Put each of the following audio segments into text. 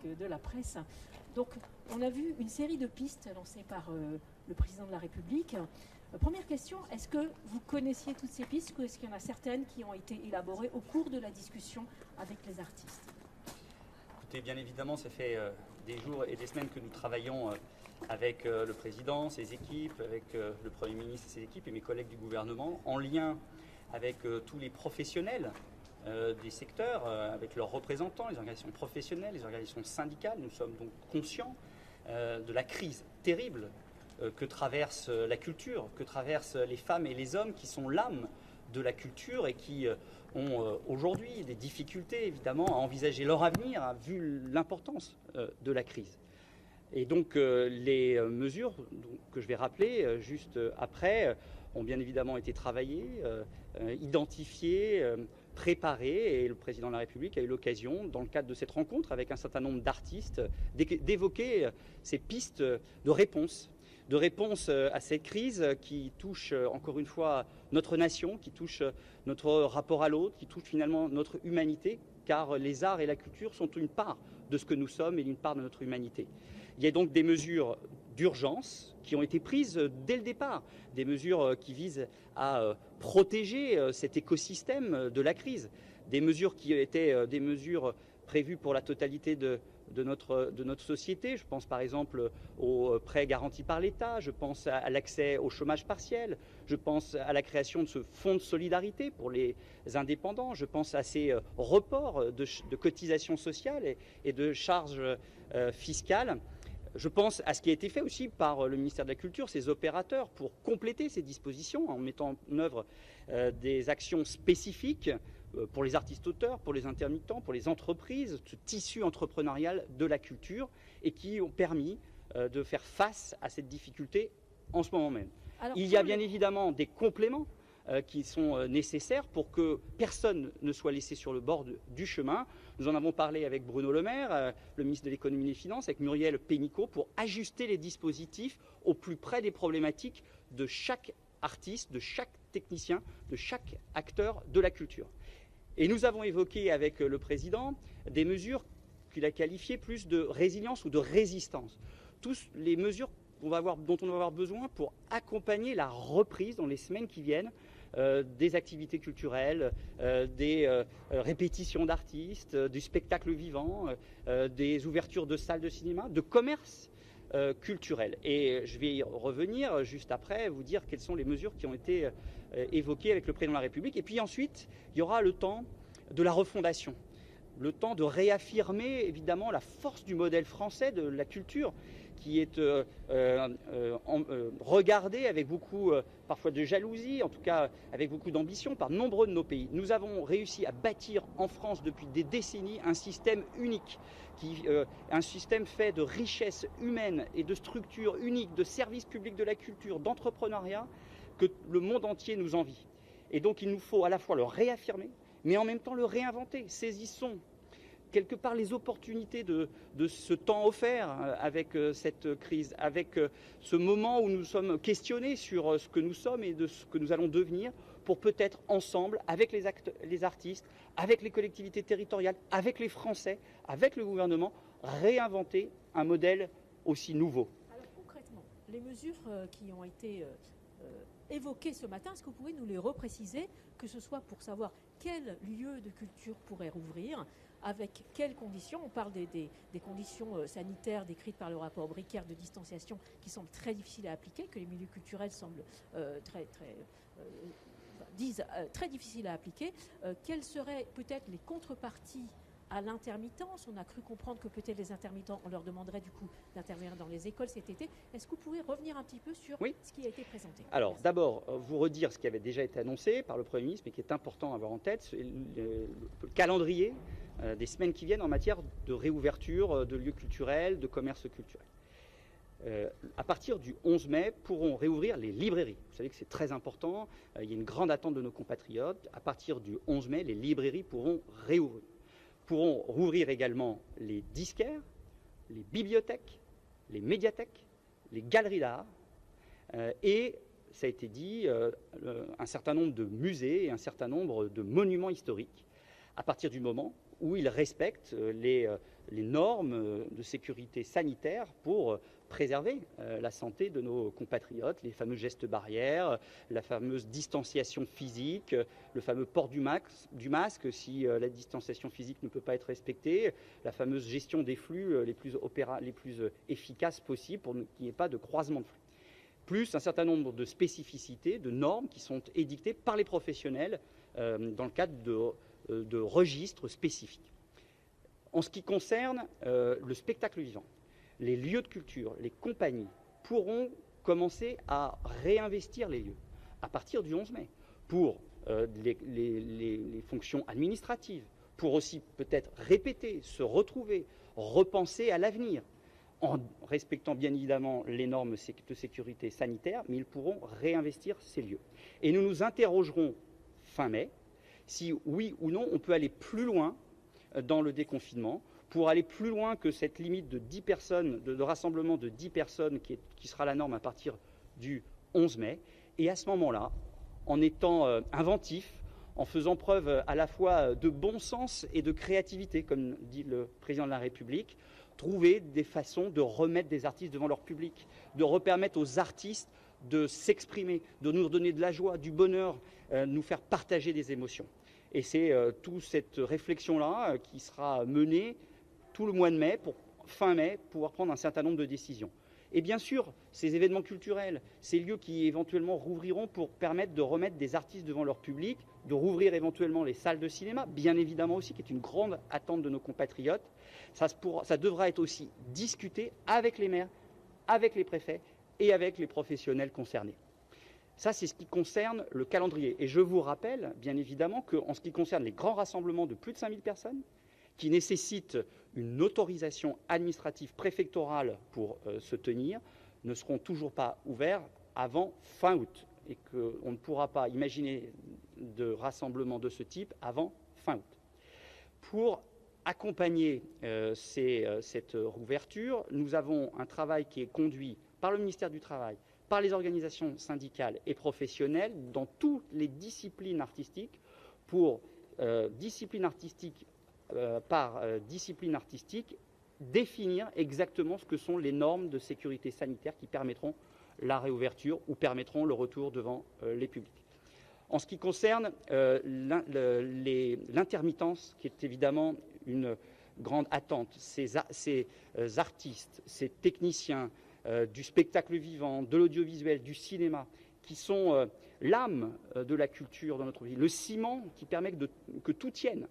de la presse. Donc, on a vu une série de pistes lancées par le président de la République. Première question, est-ce que vous connaissiez toutes ces pistes ou est-ce qu'il y en a certaines qui ont été élaborées au cours de la discussion avec les artistes? Écoutez, bien évidemment, ça fait des jours et des semaines que nous travaillons avec le président, ses équipes, avec le Premier ministre et ses équipes et mes collègues du gouvernement, en lien avec tous les professionnels des secteurs, avec leurs représentants, les organisations professionnelles, les organisations syndicales. Nous sommes donc conscients de la crise terrible que traverse la culture, que traversent les femmes et les hommes qui sont l'âme de la culture et qui ont aujourd'hui des difficultés évidemment à envisager leur avenir, vu l'importance de la crise. Et donc les mesures que je vais rappeler juste après ont bien évidemment été travaillées, identifiées, préparées, et le président de la République a eu l'occasion, dans le cadre de cette rencontre avec un certain nombre d'artistes, d'évoquer ces pistes de réponse à cette crise qui touche encore une fois notre nation, qui touche notre rapport à l'autre, qui touche finalement notre humanité, car les arts et la culture sont une part de ce que nous sommes et une part de notre humanité. Il y a donc des mesures d'urgence qui ont été prises dès le départ, des mesures qui visent à protéger cet écosystème de la crise, des mesures qui étaient des mesures prévues pour la totalité de notre société. Je pense par exemple aux prêts garantis par l'État, je pense à l'accès au chômage partiel, je pense à la création de ce fonds de solidarité pour les indépendants, je pense à ces reports de cotisations sociales et de charges fiscales. Je pense à ce qui a été fait aussi par le ministère de la Culture, ses opérateurs, pour compléter ces dispositions en mettant en œuvre des actions spécifiques pour les artistes-auteurs, pour les intermittents, pour les entreprises, ce tissu entrepreneurial de la culture, et qui ont permis de faire face à cette difficulté en ce moment même. Alors, il y a bien évidemment des compléments qui sont nécessaires pour que personne ne soit laissé sur le bord du chemin. Nous en avons parlé avec Bruno Le Maire, le ministre de l'économie et des finances, avec Muriel Pénicaud, pour ajuster les dispositifs au plus près des problématiques de chaque artiste, de chaque technicien, de chaque acteur de la culture. Et nous avons évoqué avec le président des mesures qu'il a qualifiées plus de résilience ou de résistance. Toutes les mesures dont on va avoir besoin pour accompagner la reprise dans les semaines qui viennent des activités culturelles, des répétitions d'artistes, du spectacle vivant, des ouvertures de salles de cinéma, de commerce culturel. Et je vais y revenir juste après, vous dire quelles sont les mesures qui ont été évoquées avec le président de la République. Et puis ensuite, il y aura le temps de la refondation, le temps de réaffirmer évidemment la force du modèle français de la culture, qui est regardé avec beaucoup, parfois de jalousie, en tout cas avec beaucoup d'ambition par nombreux de nos pays. Nous avons réussi à bâtir en France depuis des décennies un système unique, un système fait de richesses humaines et de structures uniques, de services publics de la culture, d'entrepreneuriat, que le monde entier nous envie. Et donc il nous faut à la fois le réaffirmer, mais en même temps le réinventer. Saisissons quelque part les opportunités de ce temps offert avec cette crise, avec ce moment où nous sommes questionnés sur ce que nous sommes et de ce que nous allons devenir, pour peut-être ensemble, avec les artistes, avec les collectivités territoriales, avec les Français, avec le gouvernement, réinventer un modèle aussi nouveau. Alors concrètement, les mesures qui ont été évoquées ce matin, est-ce que vous pouvez nous les repréciser, que ce soit pour savoir quel lieu de culture pourrait rouvrir, avec quelles conditions? On parle des conditions sanitaires décrites par le rapport Bricaire de distanciation qui semblent très difficiles à appliquer, que les milieux culturels semblent disent très difficiles à appliquer. Quelles seraient peut-être les contreparties à l'intermittence? On a cru comprendre que peut-être les intermittents, on leur demanderait du coup d'intervenir dans les écoles cet été. Est-ce que vous pouvez revenir un petit peu sur ce qui a été présenté? Alors d'abord, vous redire ce qui avait déjà été annoncé par le Premier ministre, mais qui est important à avoir en tête, le calendrier des semaines qui viennent en matière de réouverture de lieux culturels, de commerce culturel. À partir du 11 mai, pourront réouvrir les librairies. Vous savez que c'est très important, il y a une grande attente de nos compatriotes. À partir du 11 mai, les librairies pourront réouvrir. Pourront rouvrir également les disquaires, les bibliothèques, les médiathèques, les galeries d'art et, ça a été dit, un certain nombre de musées et un certain nombre de monuments historiques, à partir du moment où ils respectent les normes de sécurité sanitaire pour préserver la santé de nos compatriotes, les fameux gestes barrières, la fameuse distanciation physique, le fameux port du masque si la distanciation physique ne peut pas être respectée, la fameuse gestion des flux les plus efficaces possibles pour qu'il n'y ait pas de croisement de flux. Plus un certain nombre de spécificités, de normes qui sont édictées par les professionnels dans le cadre de registres spécifiques. En ce qui concerne le spectacle vivant, les lieux de culture, les compagnies pourront commencer à réinvestir les lieux à partir du 11 mai pour les fonctions administratives, pour aussi peut-être répéter, se retrouver, repenser à l'avenir, en respectant bien évidemment les normes de sécurité sanitaire, mais ils pourront réinvestir ces lieux. Et nous nous interrogerons fin mai si oui ou non on peut aller plus loin dans le déconfinement, pour aller plus loin que cette limite de 10 personnes, de rassemblement de 10 personnes qui sera la norme à partir du 11 mai. Et à ce moment-là, en étant inventif, en faisant preuve à la fois de bon sens et de créativité, comme dit le président de la République, trouver des façons de remettre des artistes devant leur public, de repermettre aux artistes de s'exprimer, de nous donner de la joie, du bonheur, nous faire partager des émotions. Et c'est toute cette réflexion-là qui sera menée tout le mois de mai, pour fin mai, pouvoir prendre un certain nombre de décisions. Et bien sûr, ces événements culturels, ces lieux qui éventuellement rouvriront pour permettre de remettre des artistes devant leur public, de rouvrir éventuellement les salles de cinéma, bien évidemment aussi, qui est une grande attente de nos compatriotes, ça devra être aussi discuté avec les maires, avec les préfets et avec les professionnels concernés. Ça, c'est ce qui concerne le calendrier. Et je vous rappelle, bien évidemment, qu'en ce qui concerne les grands rassemblements de plus de 5000 personnes, qui nécessitent une autorisation administrative préfectorale pour se tenir, ne seront toujours pas ouverts avant fin août. Et qu'on ne pourra pas imaginer de rassemblement de ce type avant fin août. Pour accompagner cette rouverture, nous avons un travail qui est conduit par le ministère du Travail, par les organisations syndicales et professionnelles dans toutes les disciplines artistiques pour discipline artistique par discipline artistique définir exactement ce que sont les normes de sécurité sanitaire qui permettront la réouverture ou permettront le retour devant les publics. En ce qui concerne l'intermittence, qui est évidemment une grande attente, ces artistes, ces techniciens du spectacle vivant, de l'audiovisuel, du cinéma, qui sont l'âme de la culture dans notre pays, le ciment qui permet que tout tienne.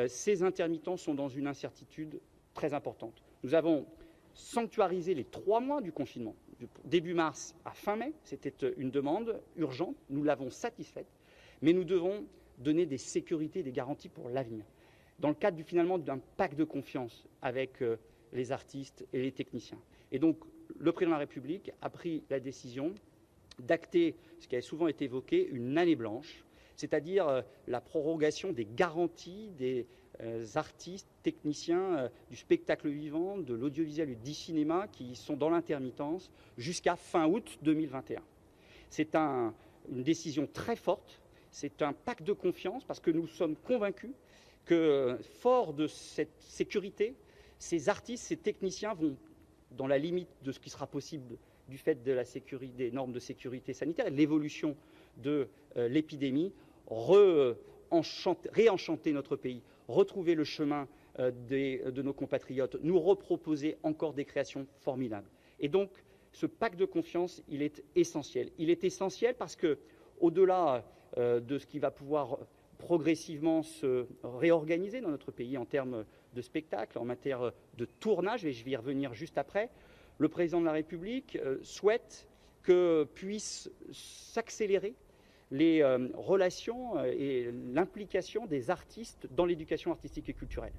Ces intermittents sont dans une incertitude très importante. Nous avons sanctuarisé les 3 mois du confinement, début mars à fin mai. C'était une demande urgente, nous l'avons satisfaite, mais nous devons donner des sécurités, des garanties pour l'avenir. Dans le cadre finalement d'un pacte de confiance avec les artistes et les techniciens. Et donc, le président de la République a pris la décision d'acter, ce qui a souvent été évoqué, une année blanche, c'est-à-dire la prorogation des garanties des artistes, techniciens du spectacle vivant, de l'audiovisuel et du cinéma qui sont dans l'intermittence jusqu'à fin août 2021. C'est une décision très forte, c'est un pacte de confiance parce que nous sommes convaincus que, fort de cette sécurité, ces artistes, ces techniciens vont, dans la limite de ce qui sera possible du fait de la sécurité, des normes de sécurité sanitaire et de l'évolution de l'épidémie, réenchanter notre pays, retrouver le chemin de nos compatriotes, nous reproposer encore des créations formidables. Et donc, ce pacte de confiance, il est essentiel. Il est essentiel parce que, au-delà de ce qui va pouvoir progressivement se réorganiser dans notre pays en termes de spectacle, en matière de tournage, et je vais y revenir juste après, le président de la République souhaite que puissent s'accélérer les relations et l'implication des artistes dans l'éducation artistique et culturelle.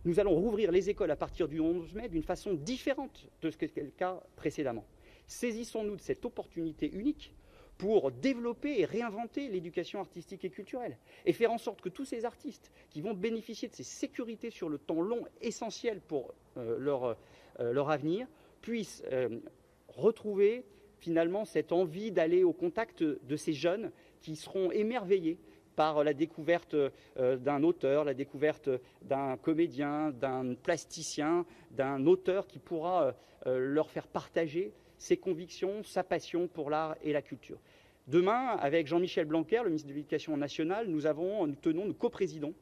Nous allons rouvrir les écoles à partir du 11 mai d'une façon différente de ce qui était le cas précédemment. Saisissons-nous de cette opportunité unique pour développer et réinventer l'éducation artistique et culturelle et faire en sorte que tous ces artistes qui vont bénéficier de ces sécurités sur le temps long essentielles pour leur avenir puissent retrouver finalement cette envie d'aller au contact de ces jeunes qui seront émerveillés par la découverte d'un auteur, la découverte d'un comédien, d'un plasticien, d'un auteur qui pourra leur faire partager ses convictions, sa passion pour l'art et la culture. Demain, avec Jean-Michel Blanquer, le ministre de l'Éducation nationale, nous coprésidons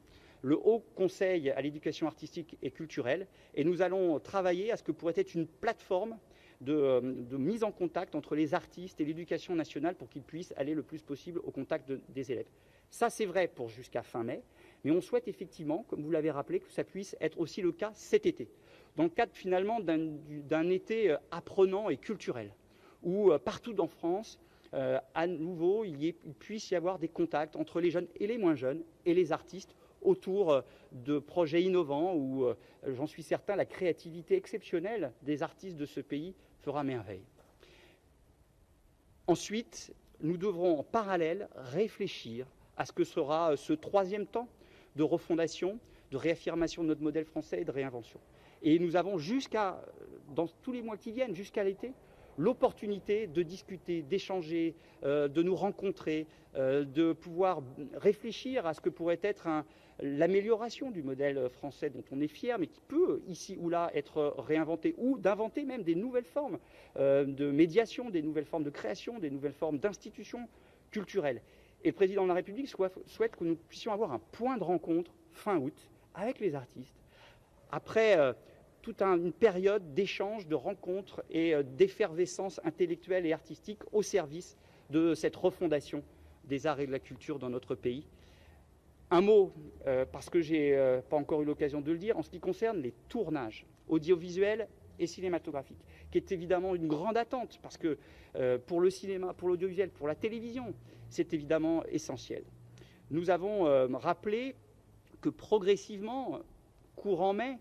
le Haut Conseil à l'éducation artistique et culturelle, et nous allons travailler à ce que pourrait être une plateforme de mise en contact entre les artistes et l'éducation nationale pour qu'ils puissent aller le plus possible au contact des élèves. Ça, c'est vrai pour jusqu'à fin mai, mais on souhaite effectivement, comme vous l'avez rappelé, que ça puisse être aussi le cas cet été, dans le cadre finalement d'un été apprenant et culturel, où partout en France, à nouveau, il puisse y avoir des contacts entre les jeunes et les moins jeunes et les artistes autour de projets innovants où, j'en suis certain, la créativité exceptionnelle des artistes de ce pays fera merveille. Ensuite, nous devrons en parallèle réfléchir à ce que sera ce troisième temps de refondation, de réaffirmation de notre modèle français et de réinvention. Et nous avons dans tous les mois qui viennent, jusqu'à l'été, l'opportunité de discuter, d'échanger, de nous rencontrer, de pouvoir réfléchir à ce que pourrait être l'amélioration du modèle français dont on est fier, mais qui peut, ici ou là, être réinventé, ou d'inventer même des nouvelles formes de médiation, des nouvelles formes de création, des nouvelles formes d'institutions culturelles. Et le président de la République souhaite que nous puissions avoir un point de rencontre fin août avec les artistes, après toute une période d'échanges, de rencontres et d'effervescence intellectuelle et artistique au service de cette refondation des arts et de la culture dans notre pays. Un mot, parce que je n'ai pas encore eu l'occasion de le dire, en ce qui concerne les tournages audiovisuels et cinématographiques, qui est évidemment une grande attente, parce que pour le cinéma, pour l'audiovisuel, pour la télévision, c'est évidemment essentiel. Nous avons rappelé que progressivement, courant mai,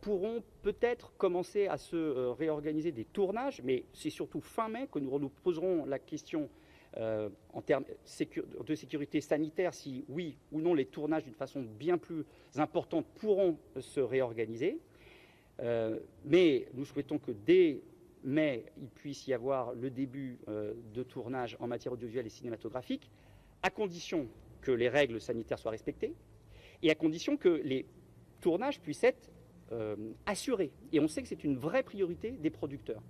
pourront peut-être commencer à se réorganiser des tournages, mais c'est surtout fin mai que nous poserons la question en termes de sécurité sanitaire, si oui ou non les tournages d'une façon bien plus importante pourront se réorganiser. Mais nous souhaitons que dès mai, il puisse y avoir le début de tournage en matière audiovisuelle et cinématographique, à condition que les règles sanitaires soient respectées et à condition que les tournages puissent être assurés. Et on sait que c'est une vraie priorité des producteurs.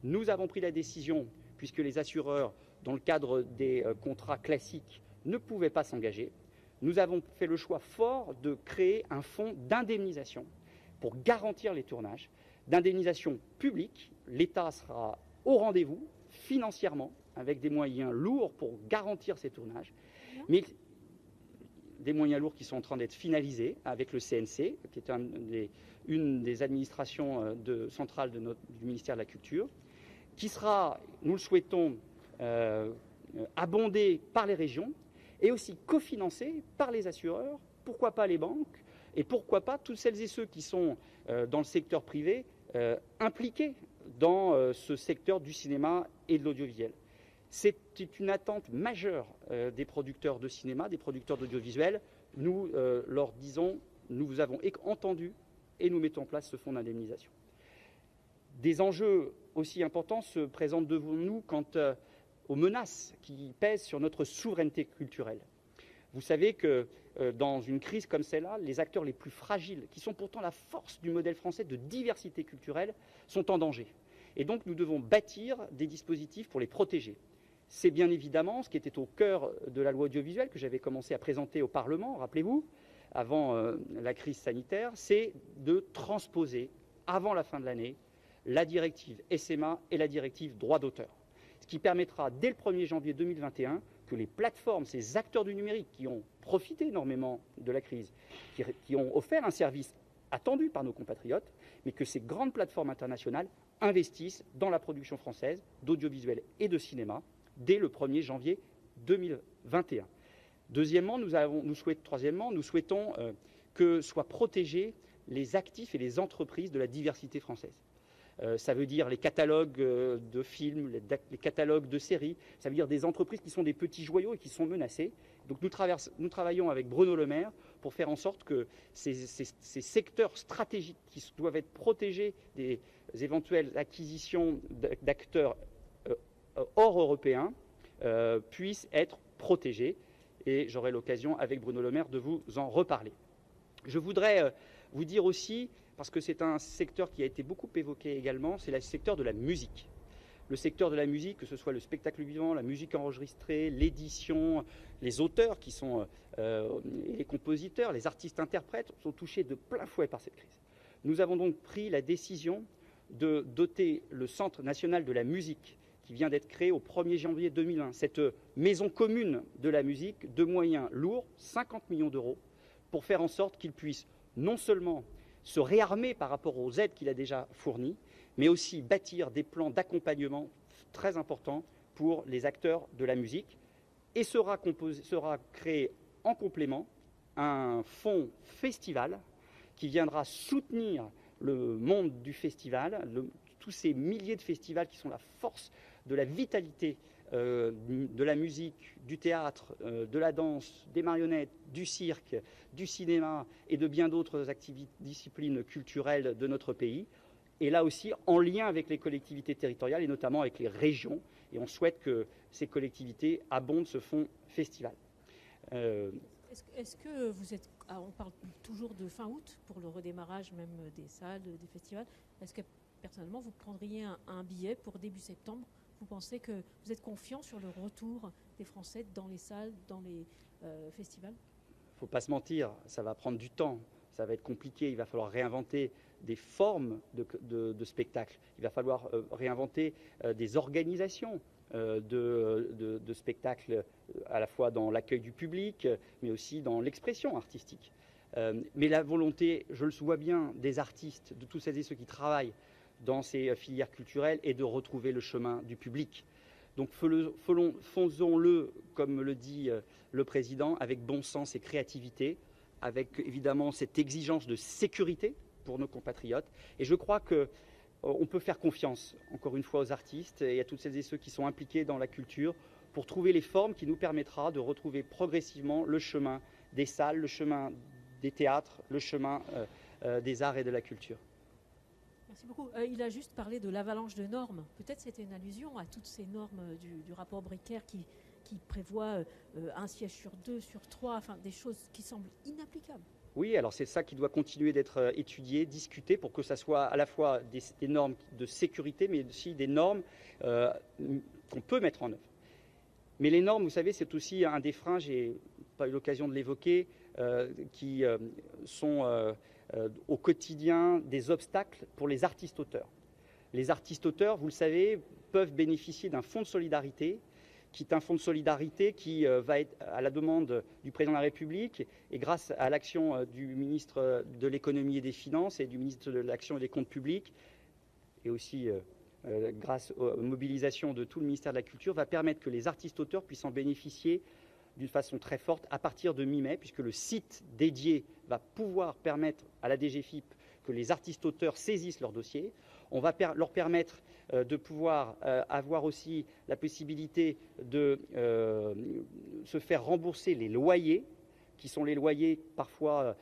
Nous avons pris la décision, puisque les assureurs, dans le cadre des contrats classiques, ne pouvaient pas s'engager. Nous avons fait le choix fort de créer un fonds d'indemnisation pour garantir les tournages, d'indemnisation publique. L'État sera au rendez-vous financièrement, avec des moyens lourds pour garantir ces tournages, mais des moyens lourds qui sont en train d'être finalisés avec le CNC, qui est une des administrations centrales du ministère de la Culture, qui sera, nous le souhaitons, abondé par les régions et aussi cofinancé par les assureurs, pourquoi pas les banques, et pourquoi pas toutes celles et ceux qui sont dans le secteur privé impliqués dans ce secteur du cinéma et de l'audiovisuel. C'est une attente majeure des producteurs de cinéma, des producteurs d'audiovisuel. Nous leur disons, nous vous avons entendu et nous mettons en place ce fonds d'indemnisation. Des enjeux aussi importants se présentent devant nous quant aux menaces qui pèsent sur notre souveraineté culturelle. Vous savez que dans une crise comme celle-là, les acteurs les plus fragiles, qui sont pourtant la force du modèle français de diversité culturelle, sont en danger. Et donc nous devons bâtir des dispositifs pour les protéger. C'est bien évidemment ce qui était au cœur de la loi audiovisuelle que j'avais commencé à présenter au Parlement, rappelez-vous, avant la crise sanitaire, c'est de transposer, avant la fin de l'année, la directive SMA et la directive droit d'auteur. Ce qui permettra, dès le 1er janvier 2021, que les plateformes, ces acteurs du numérique qui ont profité énormément de la crise, qui ont offert un service attendu par nos compatriotes, mais que ces grandes plateformes internationales investissent dans la production française d'audiovisuel et de cinéma dès le 1er janvier 2021. Troisièmement, nous souhaitons que soient protégés les actifs et les entreprises de la diversité française. Ça veut dire les catalogues de films, les catalogues de séries, ça veut dire des entreprises qui sont des petits joyaux et qui sont menacés. Donc nous travaillons avec Bruno Le Maire pour faire en sorte que ces secteurs stratégiques qui doivent être protégés des éventuelles acquisitions d'acteurs hors européens puissent être protégés. et j'aurai l'occasion avec Bruno Le Maire de vous en reparler. Je voudrais vous dire aussi, parce que c'est un secteur qui a été beaucoup évoqué également, c'est le secteur de la musique. Le secteur de la musique, que ce soit le spectacle vivant, la musique enregistrée, l'édition, les auteurs qui sont les compositeurs, les artistes-interprètes sont touchés de plein fouet par cette crise. Nous avons donc pris la décision de doter le Centre national de la musique, qui vient d'être créé au 1er janvier 2001, cette maison commune de la musique, de moyens lourds, 50 millions d'euros, pour faire en sorte qu'il puisse non seulement se réarmer par rapport aux aides qu'il a déjà fournies, mais aussi bâtir des plans d'accompagnement très importants pour les acteurs de la musique. Et sera créé en complément un fonds festival qui viendra soutenir le monde du festival, tous ces milliers de festivals qui sont la force de la vitalité de la musique, du théâtre, de la danse, des marionnettes, du cirque, du cinéma et de bien d'autres disciplines culturelles de notre pays. Et là aussi, en lien avec les collectivités territoriales et notamment avec les régions. Et on souhaite que ces collectivités abondent ce fonds festival. Est-ce que vous êtes... on parle toujours de fin août pour le redémarrage même des salles, des festivals. Est-ce que personnellement, vous prendriez un billet pour début septembre? Vous pensez que vous êtes confiant sur le retour des Français dans les salles, dans les festivals? Il ne faut pas se mentir, ça va prendre du temps, ça va être compliqué, il va falloir réinventer des formes de spectacles, il va falloir réinventer des organisations de spectacles, à la fois dans l'accueil du public, mais aussi dans l'expression artistique. Mais la volonté, je le vois bien, des artistes, de tous celles et ceux qui travaillent dans ces filières culturelles, est de retrouver le chemin du public. Donc faisons-le, comme le dit le président, avec bon sens et créativité, avec évidemment cette exigence de sécurité pour nos compatriotes. Et je crois qu'on peut faire confiance, encore une fois, aux artistes et à toutes celles et ceux qui sont impliqués dans la culture pour trouver les formes qui nous permettra de retrouver progressivement le chemin des salles, le chemin des théâtres, le chemin des arts et de la culture. Merci beaucoup. Il a juste parlé de l'avalanche de normes. Peut-être c'était une allusion à toutes ces normes du rapport Bricker qui prévoit un siège sur 2, sur 3, enfin des choses qui semblent inapplicables. Oui, alors c'est ça qui doit continuer d'être étudié, discuté, pour que ça soit à la fois des normes de sécurité, mais aussi des normes qu'on peut mettre en œuvre. Mais les normes, vous savez, c'est aussi un des freins, j'ai pas eu l'occasion de l'évoquer, qui sont au quotidien des obstacles pour les artistes-auteurs. Les artistes-auteurs, vous le savez, peuvent bénéficier d'un fonds de solidarité, qui est un fonds de solidarité qui va être à la demande du président de la République et grâce à l'action du ministre de l'économie et des finances et du ministre de l'action et des comptes publics, et aussi grâce aux mobilisations de tout le ministère de la Culture, va permettre que les artistes-auteurs puissent en bénéficier d'une façon très forte à partir de mi-mai, puisque le site dédié va pouvoir permettre à la DGFiP que les artistes-auteurs saisissent leur dossier. On va leur permettre de pouvoir avoir aussi la possibilité de se faire rembourser les loyers, qui sont les loyers parfois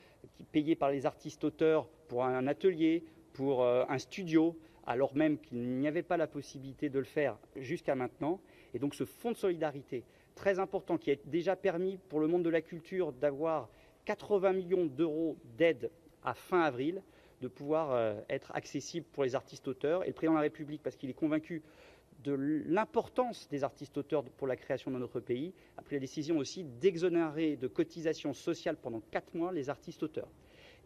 payés par les artistes-auteurs pour un atelier, pour un studio, alors même qu'il n'y avait pas la possibilité de le faire jusqu'à maintenant. Et donc ce fonds de solidarité très important qui a déjà permis pour le monde de la culture d'avoir 80 millions d'euros d'aide à fin avril, de pouvoir être accessible pour les artistes-auteurs. Et le président de la République, parce qu'il est convaincu de l'importance des artistes-auteurs pour la création de notre pays, a pris la décision aussi d'exonérer de cotisations sociales pendant 4 mois les artistes-auteurs.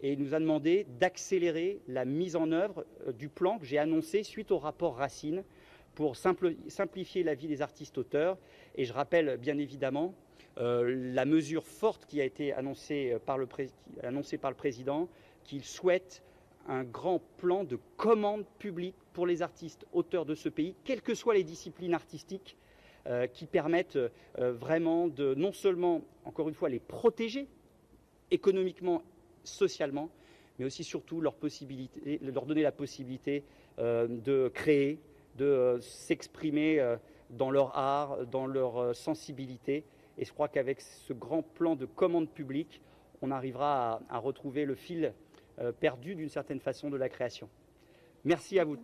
Et il nous a demandé d'accélérer la mise en œuvre du plan que j'ai annoncé suite au rapport Racine pour simplifier la vie des artistes-auteurs. Et je rappelle bien évidemment la mesure forte qui a été annoncée par le président, qu'il souhaite un grand plan de commande publique pour les artistes-auteurs de ce pays, quelles que soient les disciplines artistiques, qui permettent vraiment de non seulement, encore une fois, les protéger économiquement, socialement, mais aussi surtout leur donner la possibilité de créer, de s'exprimer dans leur art, dans leur sensibilité. Et je crois qu'avec ce grand plan de commande publique, on arrivera à retrouver le fil perdu d'une certaine façon de la création. Merci à vous.